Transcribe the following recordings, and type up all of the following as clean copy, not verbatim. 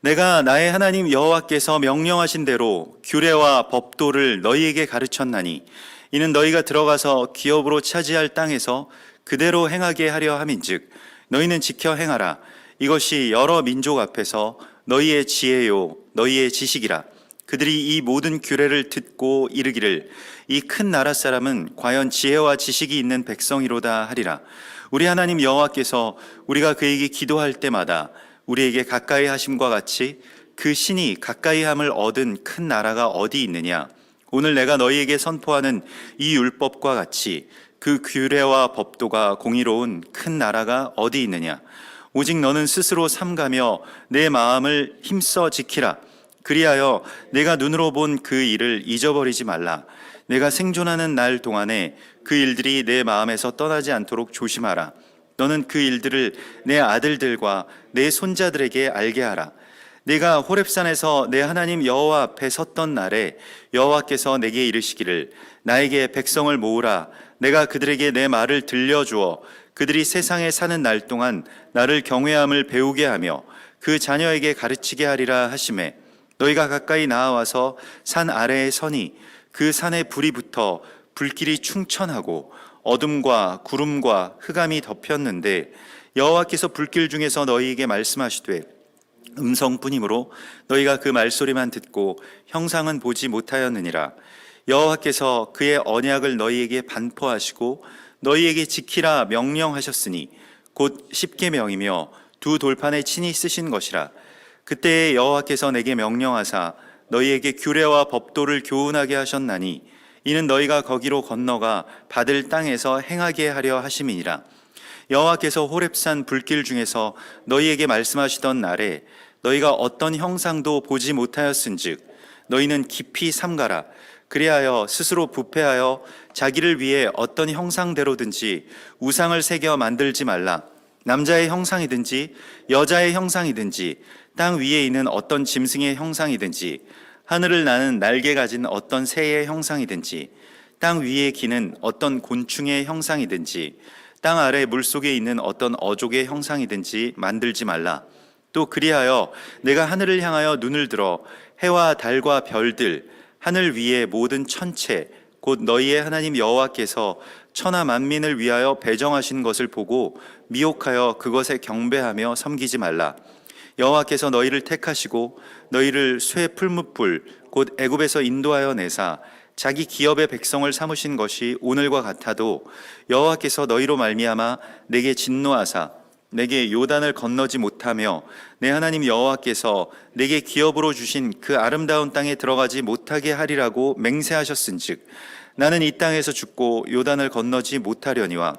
내가 나의 하나님 여호와께서 명령하신 대로 규례와 법도를 너희에게 가르쳤나니 이는 너희가 들어가서 기업으로 차지할 땅에서 그대로 행하게 하려 함인즉 너희는 지켜 행하라. 이것이 여러 민족 앞에서 너희의 지혜요 너희의 지식이라. 그들이 이 모든 규례를 듣고 이르기를 이 큰 나라 사람은 과연 지혜와 지식이 있는 백성이로다 하리라. 우리 하나님 여호와께서 우리가 그에게 기도할 때마다 우리에게 가까이 하심과 같이 그 신이 가까이 함을 얻은 큰 나라가 어디 있느냐. 오늘 내가 너희에게 선포하는 이 율법과 같이 그 규례와 법도가 공의로운 큰 나라가 어디 있느냐. 오직 너는 스스로 삼가며 내 마음을 힘써 지키라. 그리하여 내가 눈으로 본 그 일을 잊어버리지 말라. 내가 생존하는 날 동안에 그 일들이 내 마음에서 떠나지 않도록 조심하라. 너는 그 일들을 내 아들들과 내 손자들에게 알게 하라. 내가 호렙산에서 내 하나님 여호와 앞에 섰던 날에 여호와께서 내게 이르시기를 나에게 백성을 모으라. 내가 그들에게 내 말을 들려주어 그들이 세상에 사는 날 동안 나를 경외함을 배우게 하며 그 자녀에게 가르치게 하리라 하시매 너희가 가까이 나아와서 산 아래에 서니 그 산에 불이 붙어 불길이 충천하고 어둠과 구름과 흑암이 덮였는데 여호와께서 불길 중에서 너희에게 말씀하시되 음성뿐이므로 너희가 그 말소리만 듣고 형상은 보지 못하였느니라. 여호와께서 그의 언약을 너희에게 반포하시고 너희에게 지키라 명령하셨으니 곧 십계명이며 두 돌판에 친히 쓰신 것이라. 그때에 여호와께서 내게 명령하사 너희에게 규례와 법도를 교훈하게 하셨나니 이는 너희가 거기로 건너가 받을 땅에서 행하게 하려 하심이니라. 여호와께서 호렙산 불길 중에서 너희에게 말씀하시던 날에 너희가 어떤 형상도 보지 못하였은즉 너희는 깊이 삼가라. 그리하여 스스로 부패하여 자기를 위해 어떤 형상대로든지 우상을 새겨 만들지 말라. 남자의 형상이든지 여자의 형상이든지 땅 위에 있는 어떤 짐승의 형상이든지 하늘을 나는 날개 가진 어떤 새의 형상이든지 땅 위에 기는 어떤 곤충의 형상이든지 땅 아래 물속에 있는 어떤 어족의 형상이든지 만들지 말라. 또 그리하여 내가 하늘을 향하여 눈을 들어 해와 달과 별들 하늘 위의 모든 천체 곧 너희의 하나님 여호와께서 천하 만민을 위하여 배정하신 것을 보고 미혹하여 그것에 경배하며 섬기지 말라. 여호와께서 너희를 택하시고 너희를 쇠 풀무불 곧 애굽에서 인도하여 내사 자기 기업의 백성을 삼으신 것이 오늘과 같아도 여호와께서 너희로 말미암아 내게 진노하사 내게 요단을 건너지 못하며 내 하나님 여호와께서 내게 기업으로 주신 그 아름다운 땅에 들어가지 못하게 하리라고 맹세하셨은즉 나는 이 땅에서 죽고 요단을 건너지 못하려니와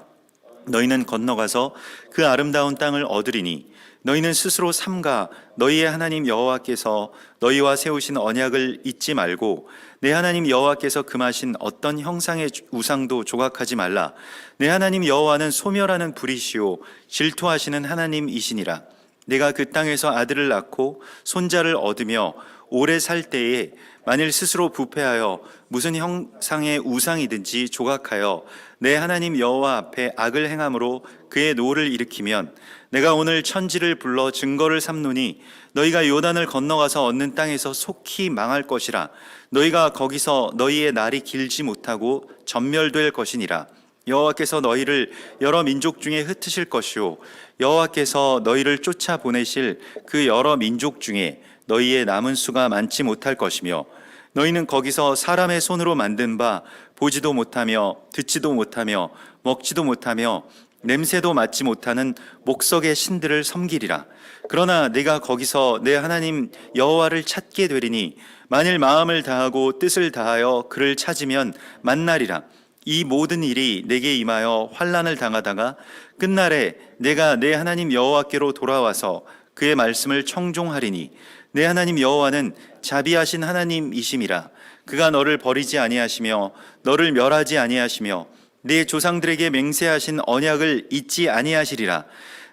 너희는 건너가서 그 아름다운 땅을 얻으리니 너희는 스스로 삼가 너희의 하나님 여호와께서 너희와 세우신 언약을 잊지 말고 내 하나님 여호와께서 금하신 어떤 형상의 우상도 조각하지 말라. 내 하나님 여호와는 소멸하는 불이시오 질투하시는 하나님이시니라. 내가 그 땅에서 아들을 낳고 손자를 얻으며 오래 살 때에 만일 스스로 부패하여 무슨 형상의 우상이든지 조각하여 내 하나님 여호와 앞에 악을 행함으로 그의 노를 일으키면 내가 오늘 천지를 불러 증거를 삼노니 너희가 요단을 건너가서 얻는 땅에서 속히 망할 것이라. 너희가 거기서 너희의 날이 길지 못하고 전멸될 것이니라. 여호와께서 너희를 여러 민족 중에 흩으실 것이요 여호와께서 너희를 쫓아 보내실 그 여러 민족 중에 너희의 남은 수가 많지 못할 것이며 너희는 거기서 사람의 손으로 만든 바 보지도 못하며 듣지도 못하며 먹지도 못하며 냄새도 맡지 못하는 목석의 신들을 섬기리라. 그러나 내가 거기서 내 하나님 여호와를 찾게 되리니 만일 마음을 다하고 뜻을 다하여 그를 찾으면 만나리라. 이 모든 일이 내게 임하여 환난을 당하다가 끝날에 내가 내 하나님 여호와께로 돌아와서 그의 말씀을 청종하리니 내 하나님 여호와는 자비하신 하나님이심이라. 그가 너를 버리지 아니하시며 너를 멸하지 아니하시며 내 조상들에게 맹세하신 언약을 잊지 아니하시리라.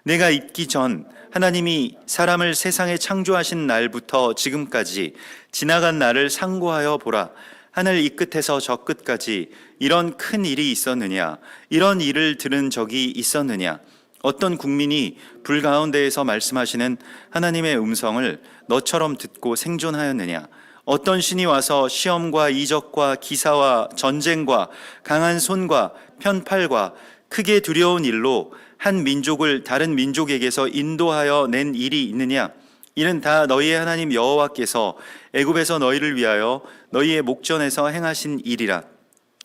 내가 잊기 전 하나님이 사람을 세상에 창조하신 날부터 지금까지 지나간 날을 상고하여 보라. 하늘 이 끝에서 저 끝까지 이런 큰 일이 있었느냐? 이런 일을 들은 적이 있었느냐? 어떤 국민이 불 가운데에서 말씀하시는 하나님의 음성을 너처럼 듣고 생존하였느냐? 어떤 신이 와서 시험과 이적과 기사와 전쟁과 강한 손과 편팔과 크게 두려운 일로 한 민족을 다른 민족에게서 인도하여 낸 일이 있느냐? 이는 다 너희의 하나님 여호와께서 애굽에서 너희를 위하여 너희의 목전에서 행하신 일이라.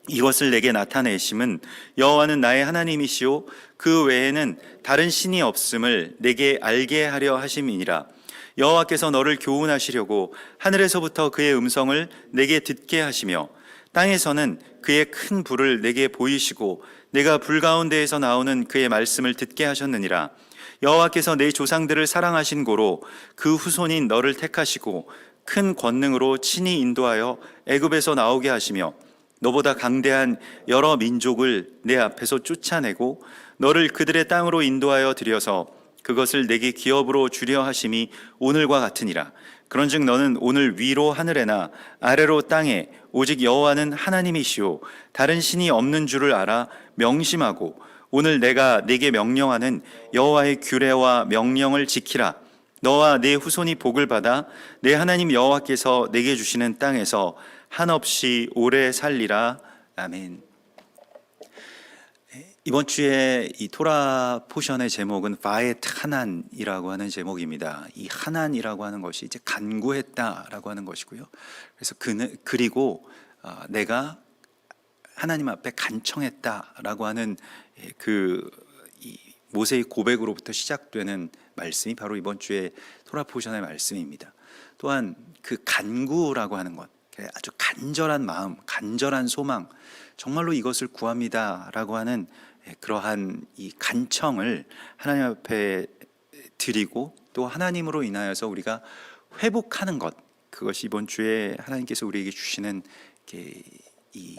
이것을 내게 나타내심은 여호와는 나의 하나님이시오 그 외에는 다른 신이 없음을 내게 알게 하려 하심이니라. 여호와께서 너를 교훈하시려고 하늘에서부터 그의 음성을 내게 듣게 하시며 땅에서는 그의 큰 불을 내게 보이시고 내가 불 가운데에서 나오는 그의 말씀을 듣게 하셨느니라. 여호와께서 내 조상들을 사랑하신 고로 그 후손인 너를 택하시고 큰 권능으로 친히 인도하여 애굽에서 나오게 하시며 너보다 강대한 여러 민족을 내 앞에서 쫓아내고 너를 그들의 땅으로 인도하여 들여서 그것을 내게 기업으로 주려 하심이 오늘과 같으니라. 그런즉 너는 오늘 위로 하늘에나 아래로 땅에 오직 여호와는 하나님이시오 다른 신이 없는 줄을 알아 명심하고 오늘 내가 네게 명령하는 여호와의 규례와 명령을 지키라. 너와 네 후손이 복을 받아 내 하나님 여호와께서 내게 주시는 땅에서 한없이 오래 살리라. 아멘. 이번 주에 이 토라 포션의 제목은 바엣 하난이라고 하는 제목입니다. 이 하난이라고 하는 것이 이제 간구했다라고 하는 것이고요. 그래서 그리고 내가 하나님 앞에 간청했다라고 하는 이 모세의 고백으로부터 시작되는 말씀이 바로 이번 주에 토라 포션의 말씀입니다. 또한 그 간구라고 하는 것, 아주 간절한 마음, 간절한 소망, 정말로 이것을 구합니다라고 하는 그러한 이 간청을 하나님 앞에 드리고 또 하나님으로 인하여서 우리가 회복하는 것, 그것이 이번 주에 하나님께서 우리에게 주시는 이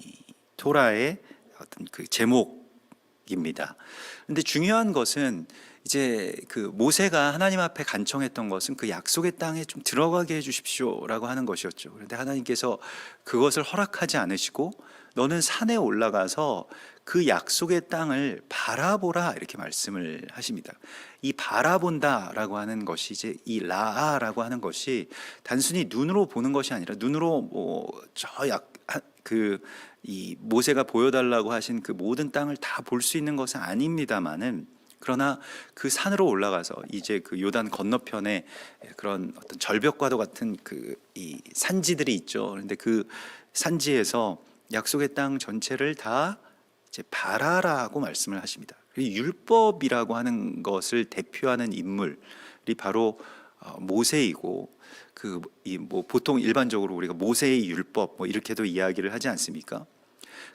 토라의 어떤 그 제목입니다. 그런데 중요한 것은 이제 그 모세가 하나님 앞에 간청했던 것은 그 약속의 땅에 좀 들어가게 해주십시오라고 하는 것이었죠. 그런데 하나님께서 그것을 허락하지 않으시고 너는 산에 올라가서 그 약속의 땅을 바라보라 이렇게 말씀을 하십니다. 이 바라본다라고 하는 것이 이제 이 라아라고 하는 것이 단순히 눈으로 보는 것이 아니라 눈으로 이 모세가 보여달라고 하신 그 모든 땅을 다 볼 수 있는 것은 아닙니다만은 그러나 그 산으로 올라가서 이제 그 요단 건너편에 그런 어떤 절벽과도 같은 이 산지들이 있죠. 그런데 그 산지에서 약속의 땅 전체를 다 이제 바라라고 말씀을 하십니다. 율법이라고 하는 것을 대표하는 인물이 바로 모세이고 보통 일반적으로 우리가 모세의 율법 이렇게도 이야기를 하지 않습니까?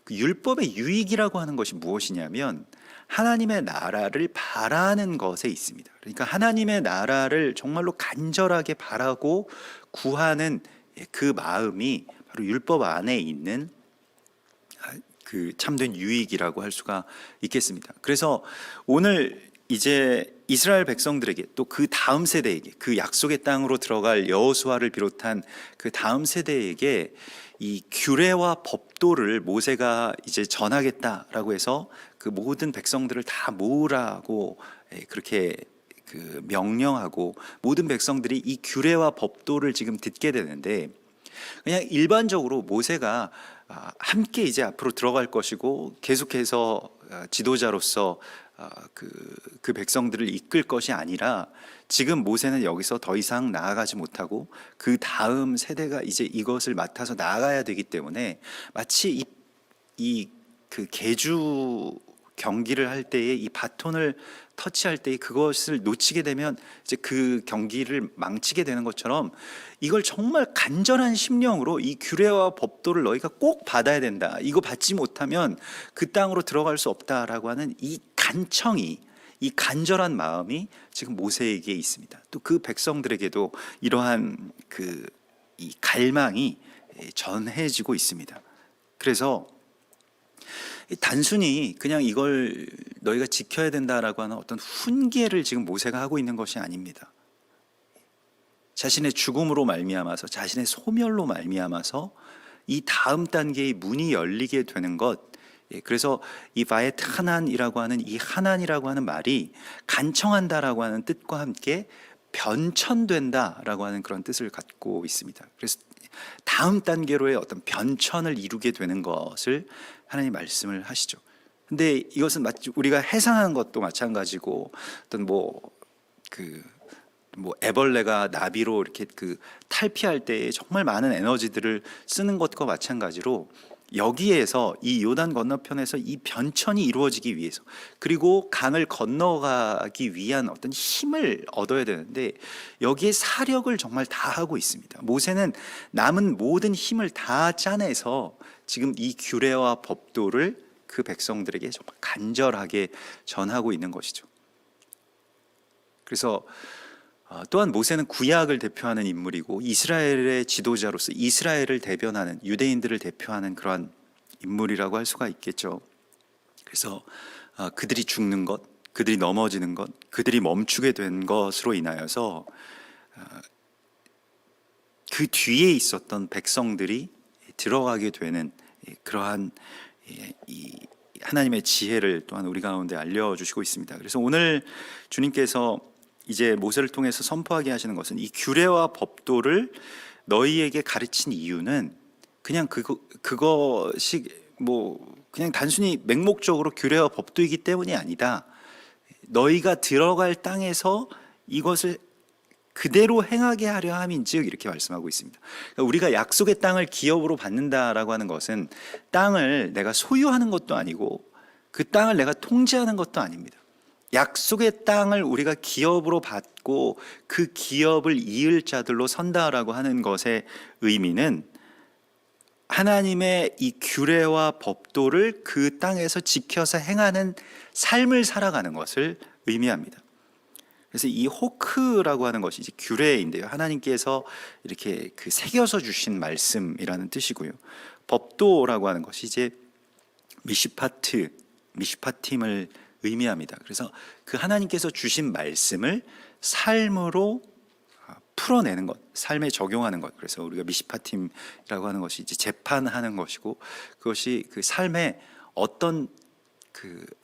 그 율법의 유익이라고 하는 것이 무엇이냐면 하나님의 나라를 바라는 것에 있습니다. 그러니까 하나님의 나라를 정말로 간절하게 바라고 구하는 그 마음이 바로 율법 안에 있는 그 참된 유익이라고 할 수가 있겠습니다. 그래서 오늘 이제 이스라엘 백성들에게 또 그 다음 세대에게 그 약속의 땅으로 들어갈 여호수아를 비롯한 그 다음 세대에게 이 규례와 법도를 모세가 이제 전하겠다라고 해서 그 모든 백성들을 다 모으라고 그렇게 그 명령하고 모든 백성들이 이 규례와 법도를 지금 듣게 되는데 그냥 일반적으로 모세가 함께 이제 앞으로 들어갈 것이고 계속해서 지도자로서 그 백성들을 이끌 것이 아니라 지금 모세는 여기서 더 이상 나아가지 못하고 그 다음 세대가 이제 이것을 맡아서 나아가야 되기 때문에 마치 그 계주 경기를 할 때에 이 바톤을 터치할 때에 그것을 놓치게 되면 이제 그 경기를 망치게 되는 것처럼 이걸 정말 간절한 심령으로 이 규례와 법도를 너희가 꼭 받아야 된다. 이거 받지 못하면 그 땅으로 들어갈 수 없다라고 하는 이 간청이 이 간절한 마음이 지금 모세에게 있습니다. 또 그 백성들에게도 이러한 이 갈망이 전해지고 있습니다. 그래서 단순히 그냥 이걸 너희가 지켜야 된다라고 하는 어떤 훈계를 지금 모세가 하고 있는 것이 아닙니다. 자신의 죽음으로 말미암아서 자신의 소멸로 말미암아서 이 다음 단계의 문이 열리게 되는 것, 그래서 이 바엣 하난이라고 하는 이 하난이라고 하는 말이 간청한다라고 하는 뜻과 함께 변천된다라고 하는 그런 뜻을 갖고 있습니다. 그래서 다음 단계로의 어떤 변천을 이루게 되는 것을 하나님 말씀을 하시죠. 근데 이것은 마치 우리가 해상하는 것도 마찬가지고 어떤 애벌레가 나비로 이렇게 탈피할 때 정말 많은 에너지들을 쓰는 것과 마찬가지로 여기에서 이 요단 건너편에서 이 변천이 이루어지기 위해서 그리고 강을 건너가기 위한 어떤 힘을 얻어야 되는데 여기에 사력을 정말 다 하고 있습니다. 모세는 남은 모든 힘을 다 짜내서 지금 이 규례와 법도를 그 백성들에게 정말 간절하게 전하고 있는 것이죠. 그래서 또한 모세는 구약을 대표하는 인물이고 이스라엘의 지도자로서 이스라엘을 대변하는 유대인들을 대표하는 그러한 인물이라고 할 수가 있겠죠. 그래서 그들이 죽는 것, 그들이 넘어지는 것, 그들이 멈추게 된 것으로 인하여서 그 뒤에 있었던 백성들이 들어가게 되는 그러한 이 하나님의 지혜를 또한 우리 가운데 알려주시고 있습니다. 그래서 오늘 주님께서 이제 모세를 통해서 선포하게 하시는 것은 이 규례와 법도를 너희에게 가르친 이유는 그냥 그것이 그냥 단순히 맹목적으로 규례와 법도이기 때문이 아니다. 너희가 들어갈 땅에서 이것을 그대로 행하게 하려 함인즉 이렇게 말씀하고 있습니다. 그러니까 우리가 약속의 땅을 기업으로 받는다라고 하는 것은 땅을 내가 소유하는 것도 아니고 그 땅을 내가 통제하는 것도 아닙니다. 약속의 땅을 우리가 기업으로 받고 그 기업을 이을 자들로 선다라고 하는 것의 의미는 하나님의 이 규례와 법도를 그 땅에서 지켜서 행하는 삶을 살아가는 것을 의미합니다. 그래서 이 호크라고 하는 것이 이제 규례인데요. 하나님께서 이렇게 새겨서 주신 말씀이라는 뜻이고요. 법도라고 하는 것이 이제 미시파팀을 의미합니다. 그래서 그 하나님께서 주신 말씀을 삶으로 풀어내는 것, 삶에 적용하는 것. 그래서 우리가 미시파팀이라고 하는 것이 이제 재판하는 것이고 그것이 그 삶에 어떤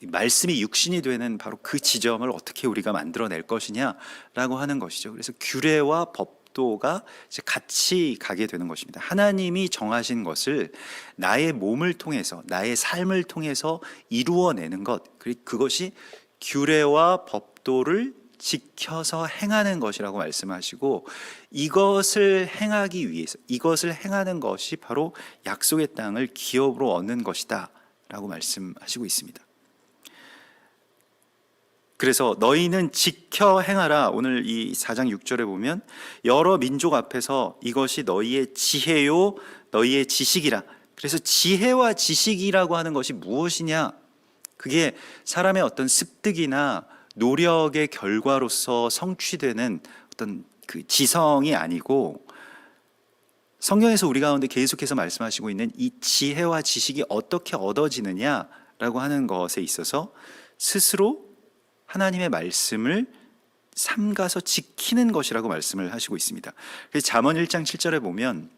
말씀이 육신이 되는 바로 그 지점을 어떻게 우리가 만들어낼 것이냐라고 하는 것이죠. 그래서 규례와 법도가 이제 같이 가게 되는 것입니다. 하나님이 정하신 것을 나의 몸을 통해서 나의 삶을 통해서 이루어내는 것, 그것이 규례와 법도를 지켜서 행하는 것이라고 말씀하시고 이것을 행하기 위해서 이것을 행하는 것이 바로 약속의 땅을 기업으로 얻는 것이다 라고 말씀하시고 있습니다. 그래서 너희는 지켜 행하라. 오늘 이 4장 6절에 보면 여러 민족 앞에서 이것이 너희의 지혜요 너희의 지식이라. 그래서 지혜와 지식이라고 하는 것이 무엇이냐? 그게 사람의 어떤 습득이나 노력의 결과로서 성취되는 어떤 그 지성이 아니고 성경에서 우리 가운데 계속해서 말씀하시고 있는 이 지혜와 지식이 어떻게 얻어지느냐라고 하는 것에 있어서 스스로 하나님의 말씀을 삼가서 지키는 것이라고 말씀을 하시고 있습니다. 그래서 잠언 1장 7절에 보면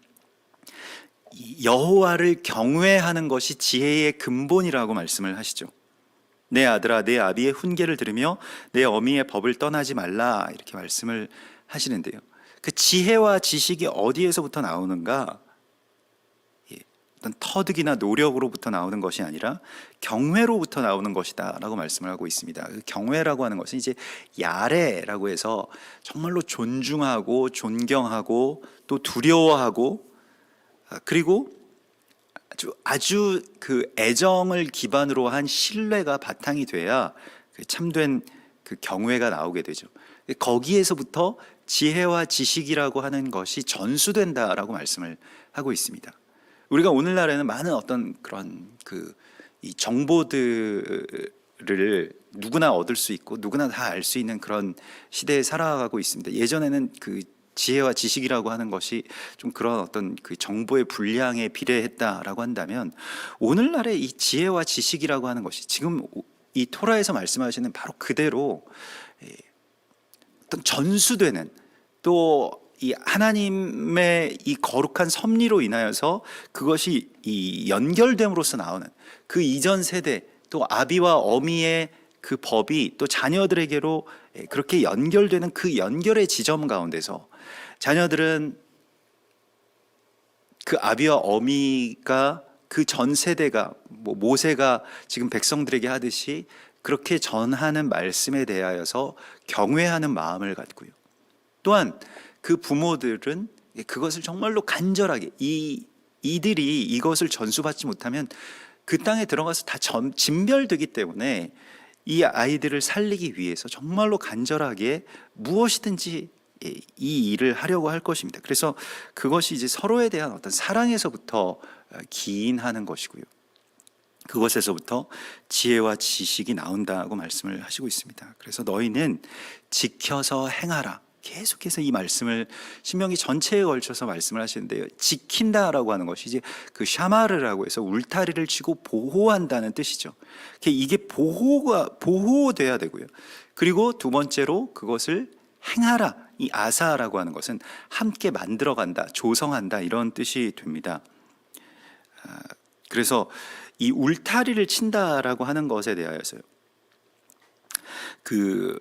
여호와를 경외하는 것이 지혜의 근본이라고 말씀을 하시죠. 내 아들아 내 아비의 훈계를 들으며 내 어미의 법을 떠나지 말라 이렇게 말씀을 하시는데요. 그 지혜와 지식이 어디에서부터 나오는가? 어떤 터득이나 노력으로부터 나오는 것이 아니라 경외로부터 나오는 것이다 라고 말씀을 하고 있습니다. 그 경외라고 하는 것은 이제 야레라고 해서 정말로 존중하고 존경하고 또 두려워하고 그리고 아주 그 애정을 기반으로 한 신뢰가 바탕이 돼야 참된 그 경외가 나오게 되죠. 거기에서부터 지혜와 지식이라고 하는 것이 전수된다라고 말씀을 하고 있습니다. 우리가 오늘날에는 많은 어떤 그런 이 정보들을 누구나 얻을 수 있고 누구나 다 알 수 있는 그런 시대에 살아가고 있습니다. 예전에는 그 지혜와 지식이라고 하는 것이 좀 그런 어떤 그 정보의 분량에 비례했다라고 한다면 오늘날의 이 지혜와 지식이라고 하는 것이 지금 이 토라에서 말씀하시는 바로 그대로 어떤 전수되는 또 이 하나님의 이 거룩한 섭리로 인하여서 그것이 이 연결됨으로써 나오는 그 이전 세대, 또 아비와 어미의 그 법이 또 자녀들에게로 그렇게 연결되는 그 연결의 지점 가운데서 자녀들은 그 아비와 어미가 그 전 세대가 뭐 모세가 지금 백성들에게 하듯이 그렇게 전하는 말씀에 대하여서 경외하는 마음을 갖고요. 또한 그 부모들은 그것을 정말로 간절하게 이들이 이것을 전수받지 못하면 그 땅에 들어가서 다 진멸되기 때문에 이 아이들을 살리기 위해서 정말로 간절하게 무엇이든지 이 일을 하려고 할 것입니다. 그래서 그것이 이제 서로에 대한 어떤 사랑에서부터 기인하는 것이고요. 그것에서부터 지혜와 지식이 나온다고 말씀을 하시고 있습니다. 그래서 너희는 지켜서 행하라. 계속해서 이 말씀을 신명기 전체에 걸쳐서 말씀을 하시는데요. 지킨다라고 하는 것이 이제 그 샤마르라고 해서 울타리를 치고 보호한다는 뜻이죠. 이게 보호돼야 되고요. 그리고 두 번째로 그것을 행하라. 이 아사라고 하는 것은 함께 만들어간다, 조성한다 이런 뜻이 됩니다. 그래서 이 울타리를 친다라고 하는 것에 대하여서요. 그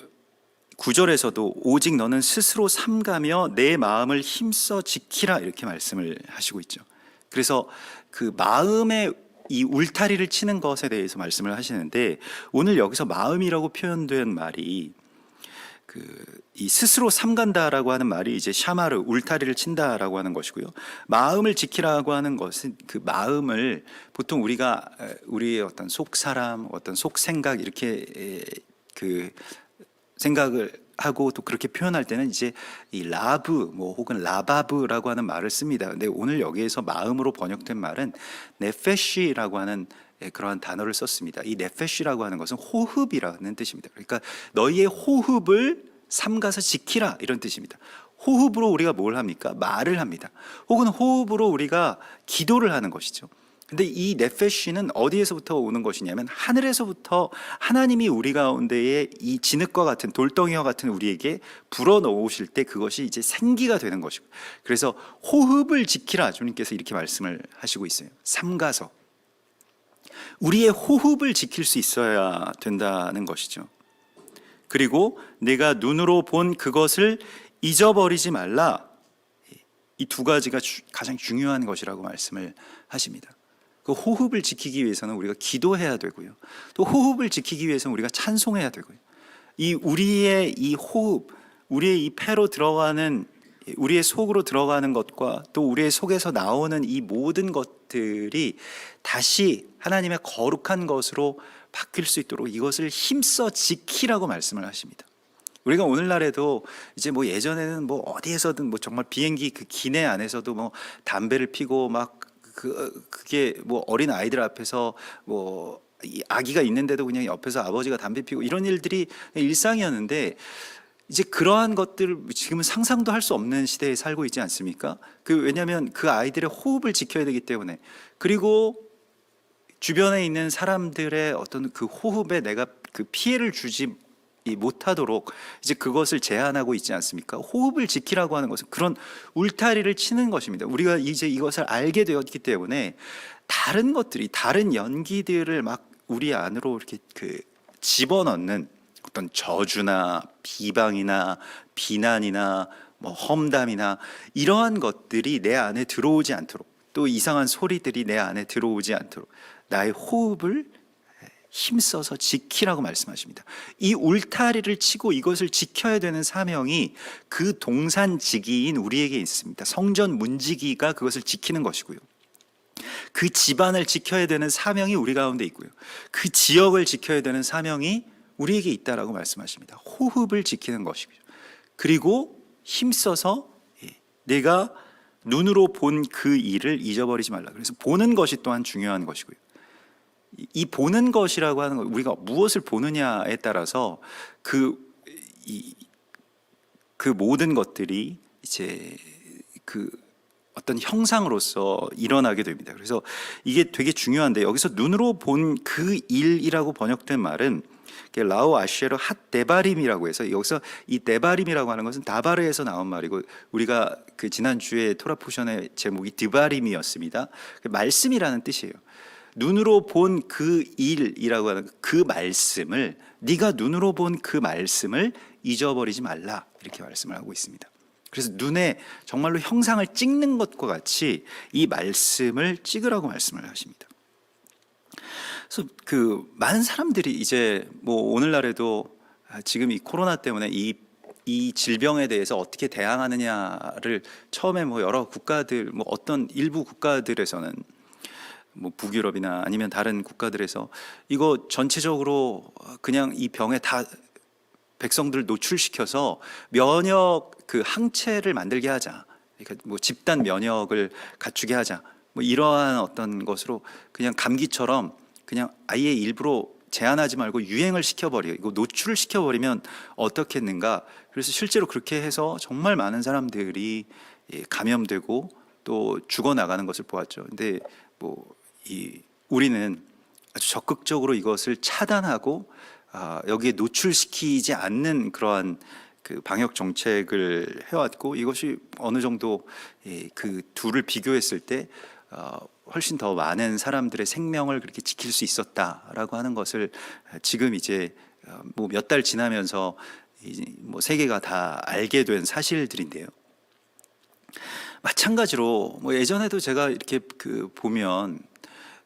9절에서도 오직 너는 스스로 삼가며 내 마음을 힘써 지키라 이렇게 말씀을 하시고 있죠. 그래서 그 마음의 이 울타리를 치는 것에 대해서 말씀을 하시는데 오늘 여기서 마음이라고 표현된 말이 이 스스로 삼간다라고 하는 말이 이제 샤마르 울타리를 친다라고 하는 것이고요. 마음을 지키라고 하는 것은 그 마음을 보통 우리가 우리의 어떤 속 사람, 어떤 속 생각 이렇게 그 생각을 하고 또 그렇게 표현할 때는 이제 이 라브 뭐 혹은 라바브라고 하는 말을 씁니다. 근데 오늘 여기에서 마음으로 번역된 말은 네페시라고 하는 그러한 단어를 썼습니다. 이 네페시라고 하는 것은 호흡이라는 뜻입니다. 그러니까 너희의 호흡을 삼가서 지키라 이런 뜻입니다. 호흡으로 우리가 뭘 합니까? 말을 합니다. 혹은 호흡으로 우리가 기도를 하는 것이죠. 근데 이 네페시는 어디에서부터 오는 것이냐면 하늘에서부터 하나님이 우리 가운데에 이 진흙과 같은 돌덩이와 같은 우리에게 불어넣으실 때 그것이 이제 생기가 되는 것이고, 그래서 호흡을 지키라 주님께서 이렇게 말씀을 하시고 있어요. 삼가서 우리의 호흡을 지킬 수 있어야 된다는 것이죠. 그리고 내가 눈으로 본 그것을 잊어버리지 말라. 이 두 가지가 가장 중요한 것이라고 말씀을 하십니다. 그 호흡을 지키기 위해서는 우리가 기도해야 되고요. 또 호흡을 지키기 위해서는 우리가 찬송해야 되고요. 이 우리의 이 호흡, 우리의 이 폐로 들어가는 우리의 속으로 들어가는 것과 또 우리의 속에서 나오는 이 모든 것들이 다시 하나님의 거룩한 것으로 바뀔 수 있도록 이것을 힘써 지키라고 말씀을 하십니다. 우리가 오늘날에도 이제 뭐 예전에는 뭐 어디에서든 뭐 정말 비행기 그 기내 안에서도 뭐 담배를 피고 막 그게 뭐 어린 아이들 앞에서 뭐 아기가 있는데도 그냥 옆에서 아버지가 담배 피고 이런 일들이 일상이었는데 이제 그러한 것들 지금은 상상도 할 수 없는 시대에 살고 있지 않습니까? 왜냐하면 그 아이들의 호흡을 지켜야 되기 때문에, 그리고 주변에 있는 사람들의 어떤 그 호흡에 내가 그 피해를 주지 못하도록 이제 그것을 제한하고 있지 않습니까? 호흡을 지키라고 하는 것은 그런 울타리를 치는 것입니다. 우리가 이제 이것을 알게 되었기 때문에 다른 것들이, 다른 연기들을 막 우리 안으로 이렇게 그 집어넣는 어떤 저주나 비방이나 비난이나 뭐 험담이나 이러한 것들이 내 안에 들어오지 않도록, 또 이상한 소리들이 내 안에 들어오지 않도록 나의 호흡을 힘써서 지키라고 말씀하십니다. 이 울타리를 치고 이것을 지켜야 되는 사명이 그 동산지기인 우리에게 있습니다. 성전 문지기가 그것을 지키는 것이고요. 그 집안을 지켜야 되는 사명이 우리 가운데 있고요. 그 지역을 지켜야 되는 사명이 우리에게 있다라고 말씀하십니다. 호흡을 지키는 것이고요. 그리고 힘써서 내가 눈으로 본 그 일을 잊어버리지 말라. 그래서 보는 것이 또한 중요한 것이고요. 이 보는 것이라고 하는 것, 우리가 무엇을 보느냐에 따라서 그 모든 것들이 이제 그 어떤 형상으로서 일어나게 됩니다. 그래서 이게 되게 중요한데 여기서 눈으로 본 그 일이라고 번역된 말은 라오 아쉐르 핫 데바림이라고 해서, 여기서 이 데바림이라고 하는 것은 다바르에서 나온 말이고, 우리가 그 지난주에 토라 포션의 제목이 드바림이었습니다. 말씀이라는 뜻이에요. 눈으로 본 그 일이라고 하는 그 말씀을, 네가 눈으로 본 그 말씀을 잊어버리지 말라, 이렇게 말씀을 하고 있습니다. 그래서 눈에 정말로 형상을 찍는 것과 같이 이 말씀을 찍으라고 말씀을 하십니다. 그래서 그 많은 사람들이 이제 뭐 오늘날에도 지금 이 코로나 때문에 이 질병에 대해서 어떻게 대항하느냐를 처음에 뭐 여러 국가들, 뭐 어떤 일부 국가들에서는, 뭐 북유럽이나 아니면 다른 국가들에서 이거 전체적으로 그냥 이 병에 다 백성들 노출시켜서 면역 그 항체를 만들게 하자, 그러니까 뭐 집단 면역을 갖추게 하자, 뭐 이러한 어떤 것으로 그냥 감기처럼 그냥 아예 일부러 제한하지 말고 유행을 시켜버리고 노출을 시켜버리면 어떻겠는가. 그래서 실제로 그렇게 해서 정말 많은 사람들이 감염되고 또 죽어나가는 것을 보았죠. 근데 우리는 아주 적극적으로 이것을 차단하고 여기에 노출시키지 않는 그러한 그 방역 정책을 해왔고, 이것이 어느 정도 그 둘을 비교했을 때 훨씬 더 많은 사람들의 생명을 그렇게 지킬 수 있었다라고 하는 것을 지금 이제 뭐 몇 달 지나면서 뭐 세계가 다 알게 된 사실들인데요. 마찬가지로 뭐 예전에도 제가 이렇게 그 보면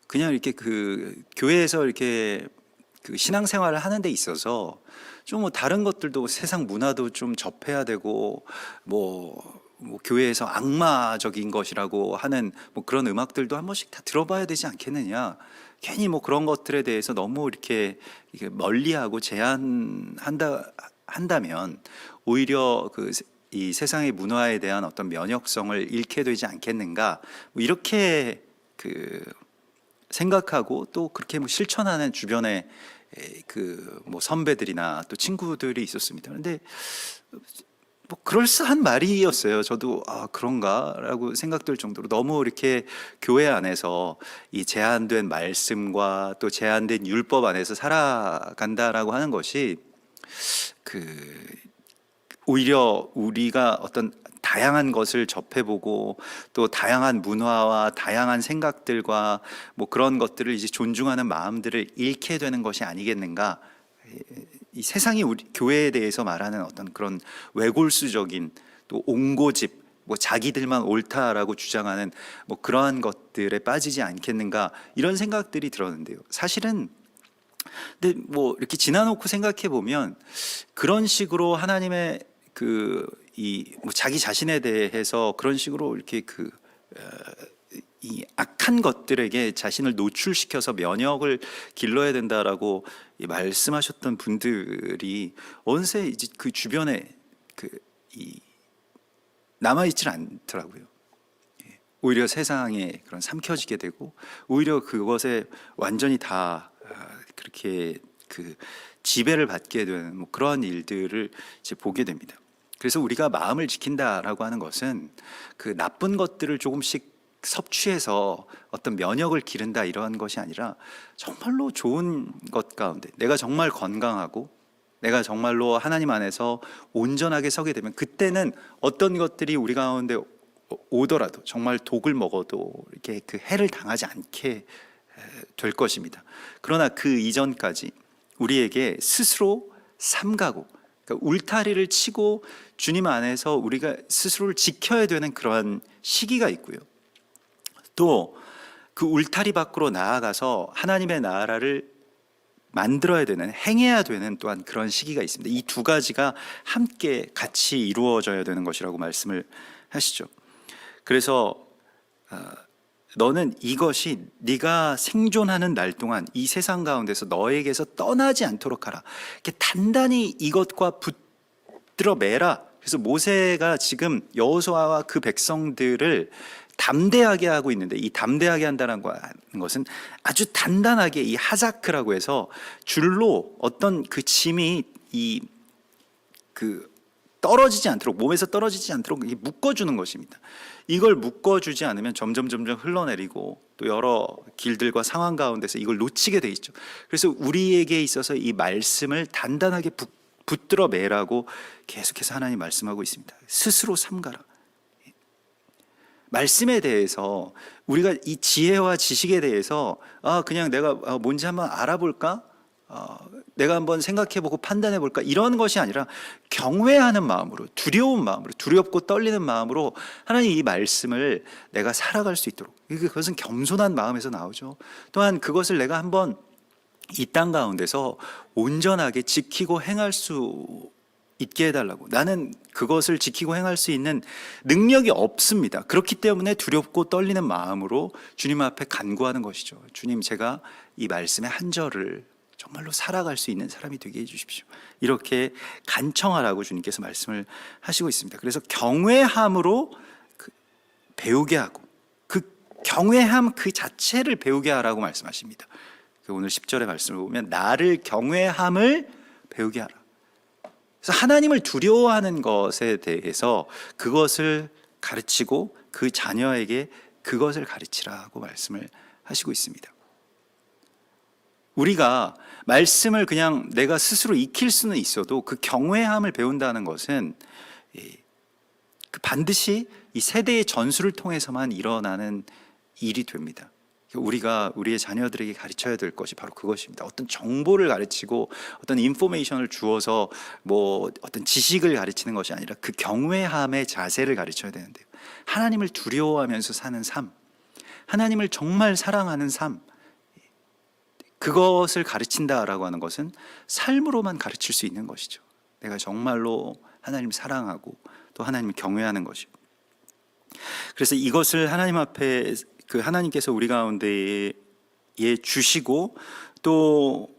그냥 이렇게 그 교회에서 이렇게 그 신앙생활을 하는 데 있어서 좀 뭐 다른 것들도 세상 문화도 좀 접해야 되고, 뭐 교회에서 악마적인 것이라고 하는 뭐 그런 음악들도 한 번씩 다 들어봐야 되지 않겠느냐. 괜히 뭐 그런 것들에 대해서 너무 이렇게 멀리하고 제한한다면 오히려 이 세상의 문화에 대한 어떤 면역성을 잃게 되지 않겠는가. 뭐 이렇게 그 생각하고 또 그렇게 뭐 실천하는 주변에 그 뭐 선배들이나 또 친구들이 있었습니다. 그런데 뭐 그럴싸한 말이었어요. 저도 그런가라고 생각될 정도로 너무 이렇게 교회 안에서 이 제한된 말씀과 또 제한된 율법 안에서 살아간다라고 하는 것이 오히려 우리가 어떤 다양한 것을 접해보고 또 다양한 문화와 다양한 생각들과 뭐 그런 것들을 이제 존중하는 마음들을 잃게 되는 것이 아니겠는가. 이 세상이 우리 교회에 대해서 말하는 어떤 그런 외골수적인 또 옹고집, 뭐 자기들만 옳다라고 주장하는 뭐 그러한 것들에 빠지지 않겠는가, 이런 생각들이 들었는데요. 사실은 근데 뭐 이렇게 지나놓고 생각해 보면 그런 식으로 하나님의 뭐 자기 자신에 대해서 그런 식으로 이렇게 이 악한 것들에게 자신을 노출시켜서 면역을 길러야 된다라고 말씀하셨던 분들이 어느새 이제 그 주변에 남아있질 않더라고요. 오히려 세상에 그런 삼켜지게 되고, 오히려 그것에 완전히 다 그렇게 지배를 받게 되는 뭐 그러한 일들을 이제 보게 됩니다. 그래서 우리가 마음을 지킨다라고 하는 것은 그 나쁜 것들을 조금씩 섭취해서 어떤 면역을 기른다 이러한 것이 아니라 정말로 좋은 것 가운데 내가 정말 건강하고 내가 정말로 하나님 안에서 온전하게 서게 되면, 그때는 어떤 것들이 우리 가운데 오더라도 정말 독을 먹어도 이렇게 그 해를 당하지 않게 될 것입니다. 그러나 그 이전까지 우리에게 스스로 삼가고, 그러니까 울타리를 치고 주님 안에서 우리가 스스로를 지켜야 되는 그러한 시기가 있고요. 또 그 울타리 밖으로 나아가서 하나님의 나라를 만들어야 되는, 행해야 되는 또한 그런 시기가 있습니다. 이 두 가지가 함께 같이 이루어져야 되는 것이라고 말씀을 하시죠. 그래서 너는 이것이 네가 생존하는 날 동안 이 세상 가운데서 너에게서 떠나지 않도록 하라. 이렇게 단단히 이것과 붙들어 매라. 그래서 모세가 지금 여호수아와 그 백성들을 담대하게 하고 있는데, 이 담대하게 한다는 것은 아주 단단하게 이 하자크라고 해서 줄로 어떤 그 짐이 떨어지지 않도록, 몸에서 떨어지지 않도록 묶어주는 것입니다. 이걸 묶어주지 않으면 점점 흘러내리고 또 여러 길들과 상황 가운데서 이걸 놓치게 돼 있죠. 그래서 우리에게 있어서 이 말씀을 단단하게 붙들어 매라고 계속해서 하나님 말씀하고 있습니다. 스스로 삼가라. 말씀에 대해서 우리가 이 지혜와 지식에 대해서 그냥 내가 뭔지 한번 알아볼까? 내가 한번 생각해보고 판단해볼까? 이런 것이 아니라 경외하는 마음으로, 두려운 마음으로, 두렵고 떨리는 마음으로 하나님 이 말씀을 내가 살아갈 수 있도록, 그것은 겸손한 마음에서 나오죠. 또한 그것을 내가 한번 이 땅 가운데서 온전하게 지키고 행할 수 있게 해달라고. 나는 그것을 지키고 행할 수 있는 능력이 없습니다. 그렇기 때문에 두렵고 떨리는 마음으로 주님 앞에 간구하는 것이죠. 주님, 제가 이 말씀의 한 절을 정말로 살아갈 수 있는 사람이 되게 해주십시오. 이렇게 간청하라고 주님께서 말씀을 하시고 있습니다. 그래서 경외함으로 배우게 하고, 그 경외함 그 자체를 배우게 하라고 말씀하십니다. 오늘 10절의 말씀을 보면 나를 경외함을 배우게 하라. 그래서 하나님을 두려워하는 것에 대해서 그것을 가르치고 그 자녀에게 그것을 가르치라고 말씀을 하시고 있습니다. 우리가 말씀을 그냥 내가 스스로 익힐 수는 있어도 그 경외함을 배운다는 것은 반드시 이 세대의 전수를 통해서만 일어나는 일이 됩니다. 우리가 우리의 자녀들에게 가르쳐야 될 것이 바로 그것입니다. 어떤 정보를 가르치고 어떤 인포메이션을 주어서 뭐 어떤 지식을 가르치는 것이 아니라 그 경외함의 자세를 가르쳐야 되는데요. 하나님을 두려워하면서 사는 삶, 하나님을 정말 사랑하는 삶, 그것을 가르친다라고 하는 것은 삶으로만 가르칠 수 있는 것이죠. 내가 정말로 하나님을 사랑하고 또 하나님을 경외하는 것이고. 그래서 이것을 하나님 앞에 하나님께서 우리 가운데에 주시고 또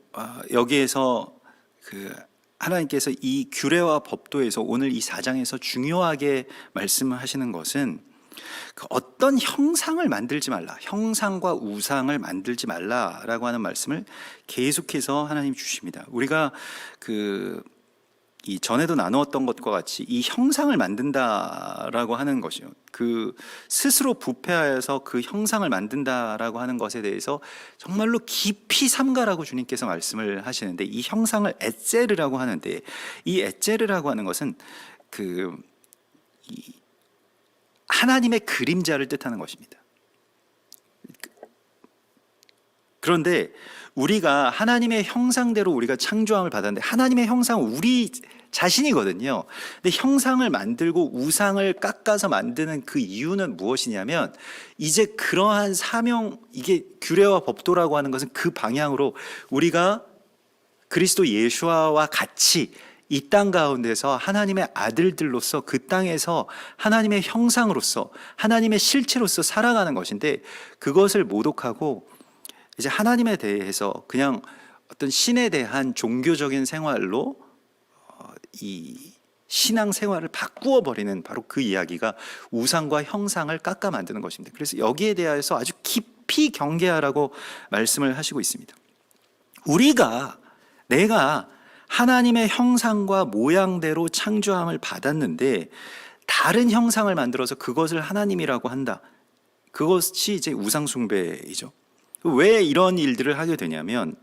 여기에서 하나님께서 이 규례와 법도에서 오늘 이 4장에서 중요하게 말씀하시는 것은 어떤 형상을 만들지 말라, 형상과 우상을 만들지 말라라고 하는 말씀을 계속해서 하나님 주십니다. 우리가 이 전에도 나누었던 것과 같이 이 형상을 만든다라고 하는 것이요, 스스로 부패하여서 그 형상을 만든다라고 하는 것에 대해서 정말로 깊이 삼가라고 주님께서 말씀을 하시는데, 이 형상을 에제르라고 하는데, 이 에제르라고 하는 것은 하나님의 그림자를 뜻하는 것입니다. 그런데 우리가 하나님의 형상대로 우리가 창조함을 받았는데, 하나님의 형상은 우리 자신이거든요. 근데 형상을 만들고 우상을 깎아서 만드는 그 이유는 무엇이냐면, 이제 그러한 사명, 이게 규례와 법도라고 하는 것은 그 방향으로 우리가 그리스도 예수와 같이 이 땅 가운데서 하나님의 아들들로서 그 땅에서 하나님의 형상으로서 하나님의 실체로서 살아가는 것인데, 그것을 모독하고 이제 하나님에 대해서 그냥 어떤 신에 대한 종교적인 생활로 이 신앙 생활을 바꾸어 버리는 바로 그 이야기가 우상과 형상을 깎아 만드는 것입니다. 그래서 여기에 대해서 아주 깊이 경계하라고 말씀을 하시고 있습니다. 내가 하나님의 형상과 모양대로 창조함을 받았는데 다른 형상을 만들어서 그것을 하나님이라고 한다. 그것이 이제 우상 숭배이죠. 왜 이런 일들을 하게 되냐면,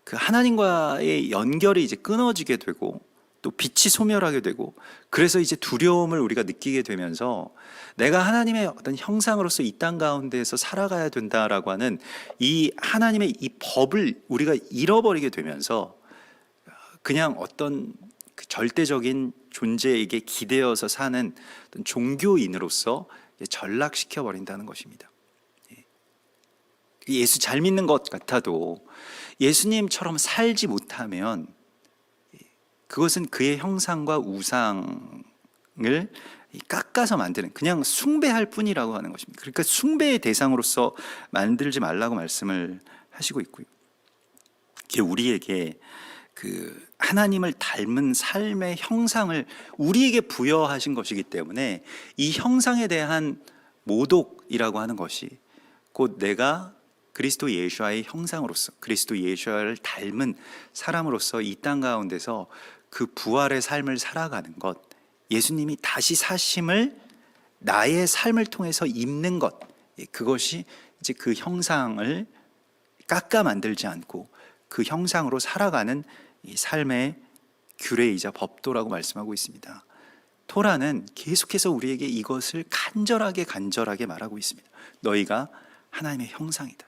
그 하나님과의 연결이 이제 끊어지게 되고 또 빛이 소멸하게 되고, 그래서 이제 두려움을 우리가 느끼게 되면서 내가 하나님의 어떤 형상으로서 이 땅 가운데에서 살아가야 된다라고 하는 이 하나님의 이 법을 우리가 잃어버리게 되면서 그냥 어떤 절대적인 존재에게 기대어서 사는 어떤 종교인으로서 전락시켜 버린다는 것입니다. 예수 잘 믿는 것 같아도 예수님처럼 살지 못하면 그것은 그의 형상과 우상을 깎아서 만드는, 그냥 숭배할 뿐이라고 하는 것입니다. 그러니까 숭배의 대상으로서 만들지 말라고 말씀을 하시고 있고요. 이게 우리에게 하나님을 닮은 삶의 형상을 우리에게 부여하신 것이기 때문에 이 형상에 대한 모독이라고 하는 것이 곧 내가 그리스도 예수와의 형상으로서, 그리스도 예수를 닮은 사람으로서 이 땅 가운데서 그 부활의 삶을 살아가는 것, 예수님이 다시 사심을 나의 삶을 통해서 입는 것, 그것이 이제 그 형상을 깎아 만들지 않고 그 형상으로 살아가는 이 삶의 규례이자 법도라고 말씀하고 있습니다. 토라는 계속해서 우리에게 이것을 간절하게 말하고 있습니다. 너희가 하나님의 형상이다.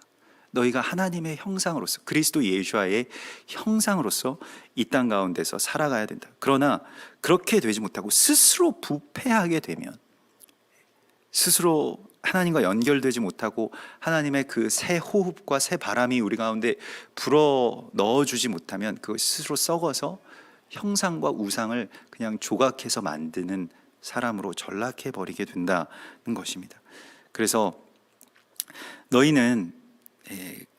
너희가 하나님의 형상으로서, 그리스도 예수와의 형상으로서 이 땅 가운데서 살아가야 된다. 그러나 그렇게 되지 못하고 스스로 부패하게 되면, 스스로 하나님과 연결되지 못하고 하나님의 그 새 호흡과 새 바람이 우리 가운데 불어 넣어주지 못하면 그것이 스스로 썩어서 형상과 우상을 그냥 조각해서 만드는 사람으로 전락해 버리게 된다는 것입니다. 그래서 너희는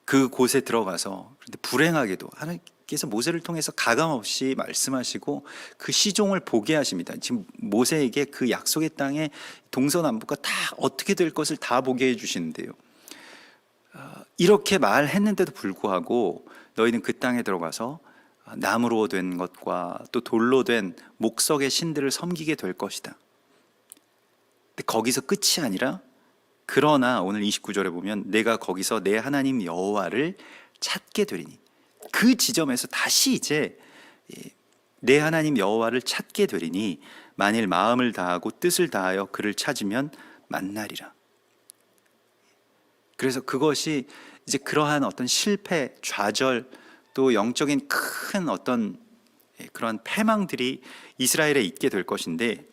그곳에 들어가서, 그런데 불행하게도 하나님께서 모세를 통해서 가감없이 말씀하시고 그 시종을 보게 하십니다. 지금 모세에게 그 약속의 땅에 동서남북과 다 어떻게 될 것을 다 보게 해주시는데요, 이렇게 말했는데도 불구하고 너희는 그 땅에 들어가서 나무로 된 것과 또 돌로 된 목석의 신들을 섬기게 될 것이다. 근데 거기서 끝이 아니라, 그러나 오늘 29절에 보면 내가 거기서 내 하나님 여호와를 찾게 되리니, 그 지점에서 다시 이제 내 하나님 여호와를 찾게 되리니 만일 마음을 다하고 뜻을 다하여 그를 찾으면 만나리라. 그래서 그것이 이제 그러한 어떤 실패, 좌절, 또 영적인 큰 어떤 그런 패망들이 이스라엘에 있게 될 것인데,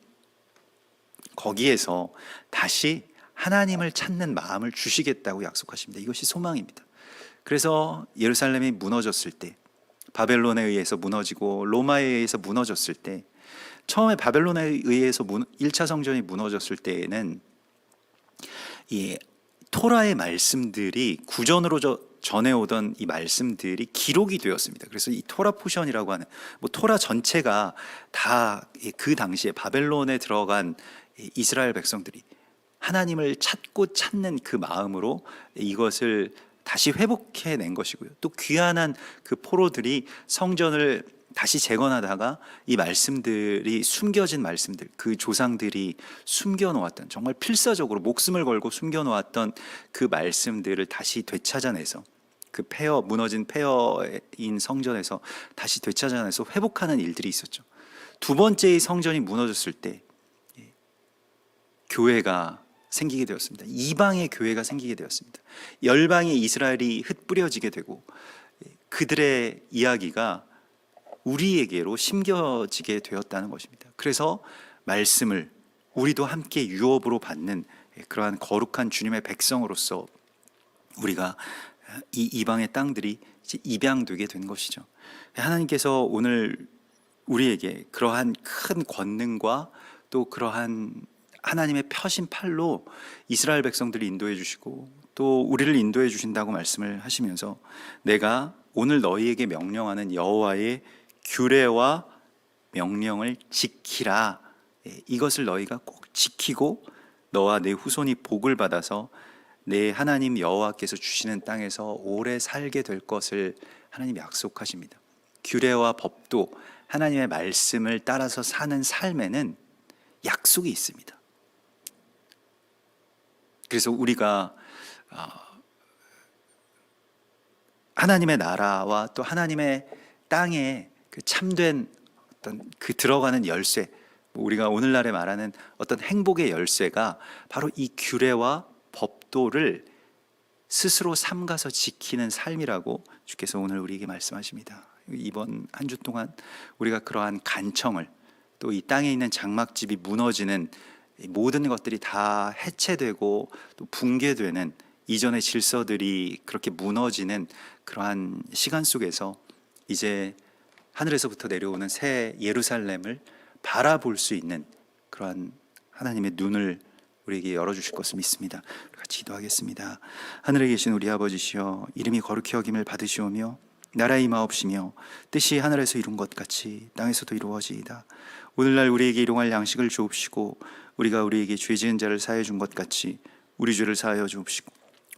거기에서 다시 하나님을 찾는 마음을 주시겠다고 약속하십니다. 이것이 소망입니다. 그래서 예루살렘이 무너졌을 때, 바벨론에 의해서 무너지고 로마에 의해서 무너졌을 때, 처음에 바벨론에 의해서 1차 성전이 무너졌을 때에는 이 토라의 말씀들이, 구전으로 전해오던 이 말씀들이 기록이 되었습니다. 그래서 이 토라 포션이라고 하는, 토라 전체가 다 그 당시에 바벨론에 들어간 이스라엘 백성들이 하나님을 찾는 그 마음으로 이것을 다시 회복해낸 것이고요. 또 귀환한 그 포로들이 성전을 다시 재건하다가 이 말씀들이, 숨겨진 말씀들, 그 조상들이 숨겨놓았던, 정말 필사적으로 목숨을 걸고 숨겨놓았던 그 말씀들을 다시 되찾아내서, 그 무너진 폐허인 성전에서 다시 되찾아내서 회복하는 일들이 있었죠. 두 번째의 성전이 무너졌을 때 교회가 생기게 되었습니다. 이방의 교회가 생기게 되었습니다. 열방의 이스라엘이 흩뿌려지게 되고 그들의 이야기가 우리에게로 심겨지게 되었다는 것입니다. 그래서 말씀을 우리도 함께 유업으로 받는 그러한 거룩한 주님의 백성으로서 우리가 이 이방의 땅들이 이제 입양되게 된 것이죠. 하나님께서 오늘 우리에게 그러한 큰 권능과 또 그러한 하나님의 펴신 팔로 이스라엘 백성들을 인도해 주시고 또 우리를 인도해 주신다고 말씀을 하시면서, 내가 오늘 너희에게 명령하는 여호와의 규례와 명령을 지키라, 이것을 너희가 꼭 지키고 너와 내 후손이 복을 받아서 내 하나님 여호와께서 주시는 땅에서 오래 살게 될 것을 하나님 약속하십니다. 규례와 법도, 하나님의 말씀을 따라서 사는 삶에는 약속이 있습니다. 그래서 우리가 하나님의 나라와 또 하나님의 땅에 그 참된 어떤 그 들어가는 열쇠, 우리가 오늘날에 말하는 어떤 행복의 열쇠가 바로 이 규례와 법도를 스스로 삼가서 지키는 삶이라고 주께서 오늘 우리에게 말씀하십니다. 이번 한 주 동안 우리가 그러한 간청을, 또 이 땅에 있는 장막집이 무너지는 모든 것들이 다 해체되고 또 붕괴되는 이전의 질서들이 그렇게 무너지는 그러한 시간 속에서 이제 하늘에서부터 내려오는 새 예루살렘을 바라볼 수 있는 그러한 하나님의 눈을 우리에게 열어주실 것을 믿습니다. 같이 기도하겠습니다. 하늘에 계신 우리 아버지시여, 이름이 거룩히 여김을 받으시오며 나라의 임하옵시며 뜻이 하늘에서 이룬 것 같이 땅에서도 이루어지이다. 오늘날 우리에게 일용할 양식을 주옵시고 우리가 우리에게 죄 지은 자를 사하여 준 것 같이 우리 죄를 사하여 주옵시고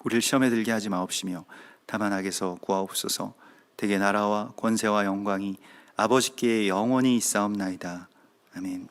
우리를 시험에 들게 하지 마옵시며 다만 악에서 구하옵소서. 대개 나라와 권세와 영광이 아버지께 영원히 있사옵나이다. 아멘.